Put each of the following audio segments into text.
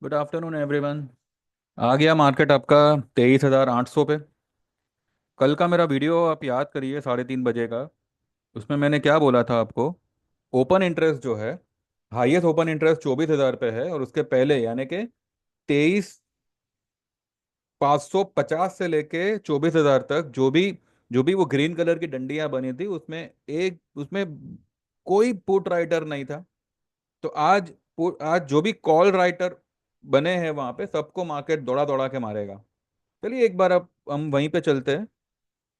Good afternoon everyone. आ गया market आपका 23,800 पे। कल का मेरा वीडियो आप याद करिए 3:30 बजे का। उसमें मैंने क्या बोला था आपको? ओपन इंटरेस्ट जो है, हाईएस्ट ओपन इंटरेस्ट 24,000 पे है, और उसके पहले यानी कि 23,550 से लेके 24,000 तक जो भी वो ग्रीन कलर की डंडियां बनी थी, उसमें कोई पुट राइटर नहीं था। तो आज जो भी कॉल राइटर बने हैं वहां पे, सबको मार्केट दौड़ा दौड़ा के मारेगा। चलिए एक बार अब हम वहीं पे चलते हैं।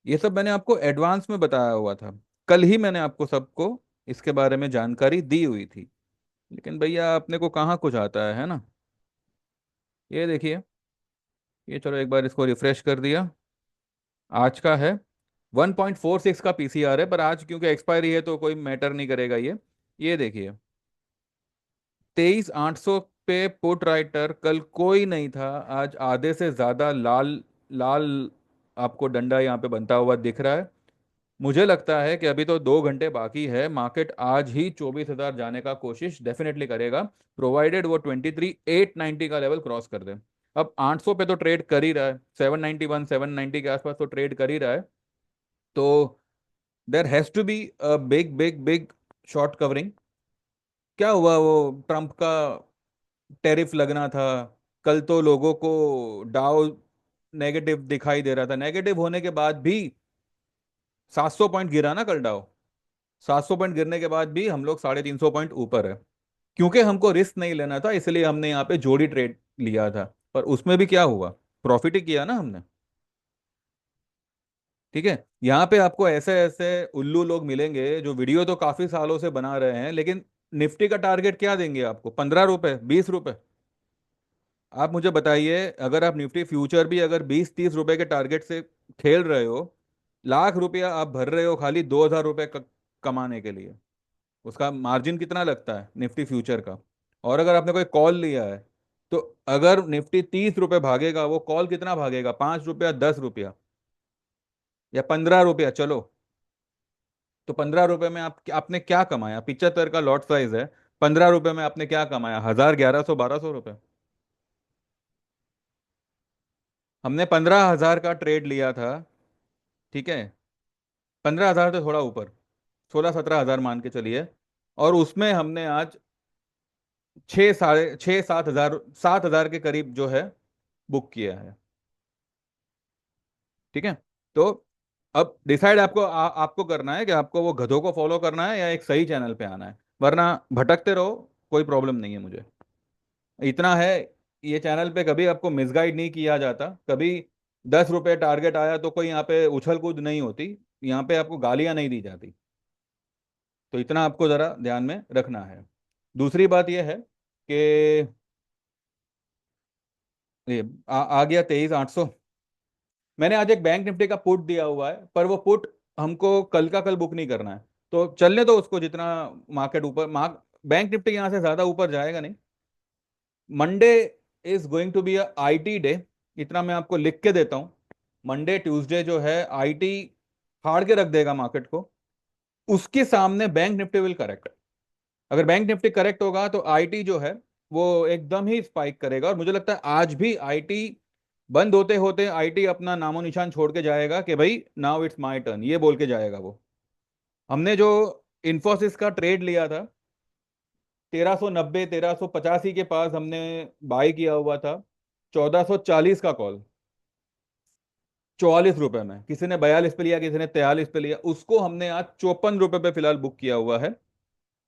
ये सब मैंने आपको एडवांस में बताया हुआ था। कल ही मैंने आपको सबको इसके बारे में जानकारी दी हुई थी। लेकिन भैया अपने को कहाँ कुछ आता है ना। ये देखिए, ये चलो एक बार इसको रिफ्रेश कर दिया। आज का है 1.46 का पीसीआर है, पर आज क्योंकि एक्सपायरी है तो कोई मैटर नहीं करेगा ये देखिए, 23,800 पे पुट राइटर कल कोई नहीं था। आज आधे से ज्यादा लाल लाल आपको डंडा यहाँ पे बनता हुआ दिख रहा है। मुझे लगता है कि अभी तो 2 घंटे बाकी है। मार्केट आज ही 24,000 जाने का कोशिश डेफिनेटली करेगा, प्रोवाइडेड वो 23,890 का लेवल क्रॉस कर दे। अब 800 पे तो ट्रेड कर ही रहा है, 791 790 के आसपास तो ट्रेड कर ही रहा है। तो there has to be a big big big short covering. क्या हुआ? वो ट्रम्प का टैरिफ लगना था। कल तो लोगों को डाउ नेगेटिव दिखाई दे रहा था, नेगेटिव होने के बाद भी 700 पॉइंट गिरा ना कल डाउ। 700 पॉइंट गिरने के बाद भी हम लोग 350 पॉइंट ऊपर है। क्योंकि हमको रिस्क नहीं लेना था, इसलिए हमने यहाँ पे जोड़ी ट्रेड लिया था। पर उसमें भी क्या हुआ? प्रॉफिट ही किया ना हमने। ठीक है, यहाँ पे आपको ऐसे ऐसे उल्लू लोग मिलेंगे जो वीडियो तो काफी सालों से बना रहे हैं, लेकिन निफ्टी का टारगेट क्या देंगे आपको? 15 रुपए, 20 रुपए? आप मुझे बताइए, अगर आप निफ्टी फ्यूचर भी अगर 20-30 रुपए के टारगेट से खेल रहे हो, लाख रुपया आप भर रहे हो खाली 2,000 रुपये कमाने के लिए। उसका मार्जिन कितना लगता है निफ्टी फ्यूचर का? और अगर आपने कोई कॉल लिया है, तो अगर निफ्टी 30 रुपये भागेगा, वो कॉल कितना भागेगा? 5 रुपया, 10 रुपया, या 15 रुपया, चलो। तो 15 रुपए में आपने क्या कमाया? 75 का लॉट साइज है। 15 रुपए में आपने क्या कमाया? 1,000, 1,100, 1,200 रुपए। हमने 15,000 का ट्रेड लिया था। ठीक है, 15,000 तो थोड़ा ऊपर, 16-17 हजार मान के चलिए। और उसमें हमने आज 6 साढ़े 6 7 हजार, 7 हजार के करीब जो है बुक किया है। ठीक है। तो अब डिसाइड आपको करना है कि आपको वो गधों को फॉलो करना है या एक सही चैनल पे आना है। वरना भटकते रहो, कोई प्रॉब्लम नहीं है मुझे। इतना है, ये चैनल पे कभी आपको मिसगाइड नहीं किया जाता कभी। 10 रुपए टारगेट आया तो कोई यहाँ पे उछल कूद नहीं होती। यहाँ पे आपको गालियां नहीं दी जाती। तो इतना आपको जरा ध्यान में रखना है। दूसरी बात यह है कि ये आ गया 23,800। मैंने आज एक बैंक निफ्टी का पुट दिया हुआ है, पर वो पुट हमको कल का कल बुक नहीं करना है। तो चलने दो उसको, जितना मार्केट ऊपर बैंक निफ्टी यहाँ से ज्यादा ऊपर जाएगा नहीं। Monday is going to be a IT day, इतना मैं आपको लिख के देता हूँ। मंडे ट्यूसडे जो है आईटी फाड़ के रख देगा मार्केट को। उसके सामने बैंक निफ्टी विल करेक्ट। अगर बैंक निफ्टी करेक्ट होगा तो आईटी जो है वो एकदम ही स्पाइक करेगा। और मुझे लगता है आज भी आईटी बंद होते होते आईटी अपना नामो निशान छोड़ के जाएगा कि भाई नाउ इट्स माय टर्न, ये बोल के जाएगा वो। हमने जो इंफोसिस का ट्रेड लिया था 1390 1385 के पास, हमने बाय किया हुआ था 1440 का कॉल। 44 रुपए में किसी ने 42 पे लिया, किसी ने 43 पे लिया, उसको हमने आज 54 रुपए पे फिलहाल बुक किया हुआ है।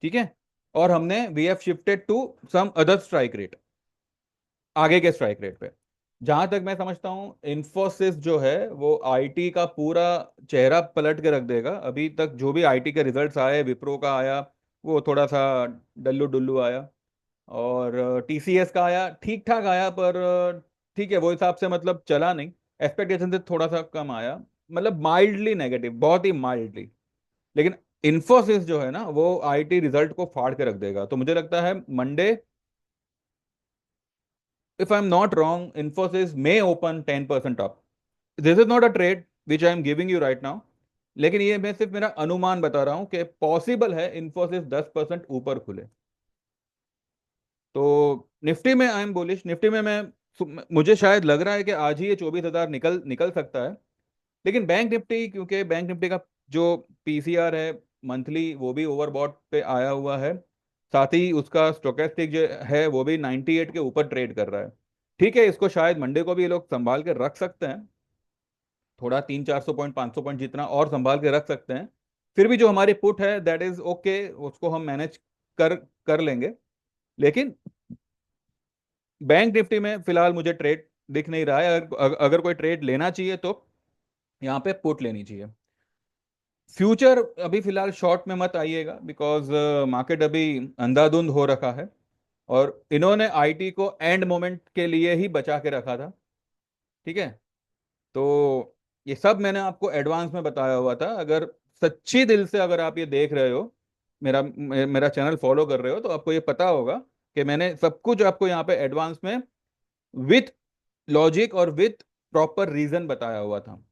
ठीक है। और हमने we have shifted to some other strike rate, आगे के स्ट्राइक रेट पे। जहां तक मैं समझता हूं इंफोसिस जो है वो आईटी का पूरा चेहरा पलट के रख देगा। अभी तक जो भी आईटी के रिजल्ट्स आए, विप्रो का आया वो थोड़ा सा डल्लू डुल्लू आया, और टीसीएस का आया ठीक ठाक आया, पर ठीक है वो हिसाब से मतलब चला नहीं। एक्सपेक्टेशन से थोड़ा सा कम आया, मतलब माइल्डली नेगेटिव, बहुत ही माइल्डली। लेकिन इंफोसिस जो है ना वो आईटी रिजल्ट को फाड़ के रख देगा। तो मुझे लगता है Monday, if I'm not wrong, Infosys may open 10% up. This is not a trade which I am giving you right now, लेकिन ये मैं सिर्फ मेरा अनुमान बता रहा हूं कि पॉसिबल है इंफोसिस 10% ऊपर खुले। तो निफ्टी में आई एम बुलिश। निफ्टी में मैं मुझे शायद लग रहा है कि आज ही ये 24,000 निकल निकल सकता है। लेकिन बैंक निफ्टी, क्योंकि बैंक निफ्टी का जो पीसीआर है मंथली, वो भी ओवरबॉट पे आया हुआ है। साथ ही उसका स्टोकेस्टिक जो है वो भी 98 के ऊपर ट्रेड कर रहा है। ठीक है, इसको शायद मंडे को भी ये लोग संभाल के रख सकते हैं, थोड़ा 300-400 पॉइंट 500 पॉइंट जितना और संभाल के रख सकते हैं। फिर भी जो हमारी पुट है दैट इज ओके, उसको हम मैनेज कर कर लेंगे। लेकिन बैंक निफ्टी में फिलहाल मुझे ट्रेड दिख नहीं रहा है। अगर कोई ट्रेड लेना चाहिए तो यहाँ पे पुट लेनी चाहिए। फ्यूचर अभी फिलहाल शॉर्ट में मत आइएगा, बिकॉज मार्केट अभी अंधाधुंध हो रखा है। और इन्होंने आईटी को एंड मोमेंट के लिए ही बचा के रखा था। ठीक है, तो ये सब मैंने आपको एडवांस में बताया हुआ था। अगर सच्ची दिल से अगर आप ये देख रहे हो, मेरा चैनल फॉलो कर रहे हो, तो आपको ये पता होगा कि मैंने सब कुछ आपको यहाँ पे एडवांस में विथ लॉजिक और विथ प्रॉपर रीजन बताया हुआ था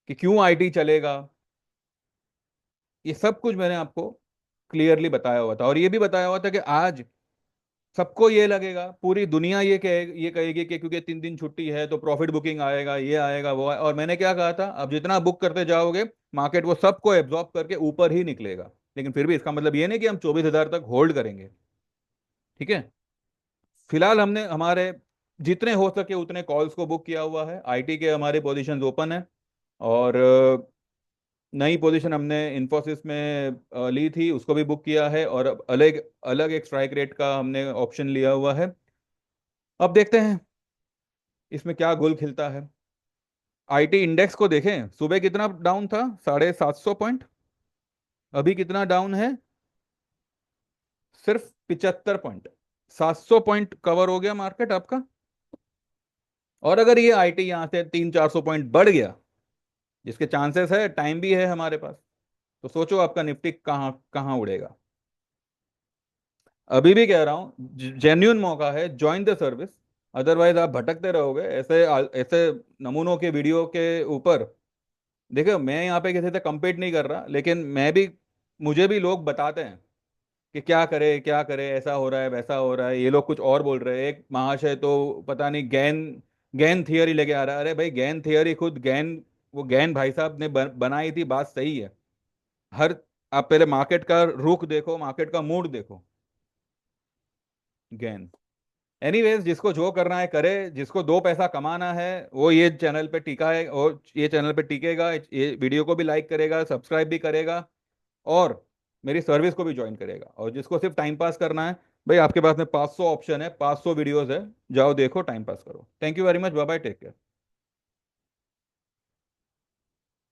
कि क्यों आईटी चलेगा। ये सब कुछ मैंने आपको क्लियरली बताया हुआ था, और ये भी बताया हुआ था कि आज सबको ये लगेगा, पूरी दुनिया ये कहेगी कि क्योंकि 3 दिन छुट्टी है तो प्रॉफिट बुकिंग आएगा, ये आएगा वो और मैंने क्या कहा था, अब जितना बुक करते जाओगे मार्केट वो सबको एब्जॉर्ब करके ऊपर ही निकलेगा। लेकिन फिर भी इसका मतलब ये नहीं कि हम 24,000 तक होल्ड करेंगे। ठीक है, फिलहाल हमने हमारे जितने हो सके उतने कॉल्स को बुक किया हुआ है। आईटी के हमारे पोजीशंस ओपन है। और नई पोजीशन हमने इन्फोसिस में ली थी, उसको भी बुक किया है। और अब अलग अलग एक स्ट्राइक रेट का हमने ऑप्शन लिया हुआ है। अब देखते हैं इसमें क्या गुल खिलता है। आईटी इंडेक्स को देखें, सुबह कितना डाउन था, 750 पॉइंट। अभी कितना डाउन है, सिर्फ 75 पॉइंट। 700 पॉइंट कवर हो गया मार्केट आपका। और अगर ये आईटी यहाँ से 300-400 पॉइंट बढ़ गया, जिसके चांसेस है, टाइम भी है हमारे पास, तो सोचो आपका निफ्टी कहाँ कहाँ उड़ेगा। अभी भी कह रहा हूँ, जेन्यून मौका है, ज्वाइन द सर्विस। अदरवाइज आप भटकते रहोगे ऐसे ऐसे नमूनों के वीडियो के ऊपर। देखो, मैं यहाँ पे किसी से compete नहीं कर रहा, लेकिन मैं भी, मुझे भी लोग बताते हैं कि क्या करे क्या करे, ऐसा हो रहा है वैसा हो रहा है, ये लोग कुछ और बोल रहे हैं। एक महाशय तो पता नहीं गैन गैन थियरी लेके आ रहा है। अरे भाई, गैन थियरी खुद गैन, वो गैन भाई साहब ने बनाई थी, बात सही है। हर, आप पहले मार्केट का रुख देखो, मार्केट का मूड देखो। गैन, एनीवेज, जिसको जो करना है करे, जिसको दो पैसा कमाना है वो ये चैनल पे टिका है, और ये चैनल पे टिकेगा, ये वीडियो को भी लाइक करेगा, सब्सक्राइब भी करेगा, और मेरी सर्विस को भी ज्वाइन करेगा। और जिसको सिर्फ टाइम पास करना है, भाई आपके पास में 500 ऑप्शन है, 500 वीडियोस है, जाओ देखो, टाइम पास करो। Thank you very much, bye bye, take care.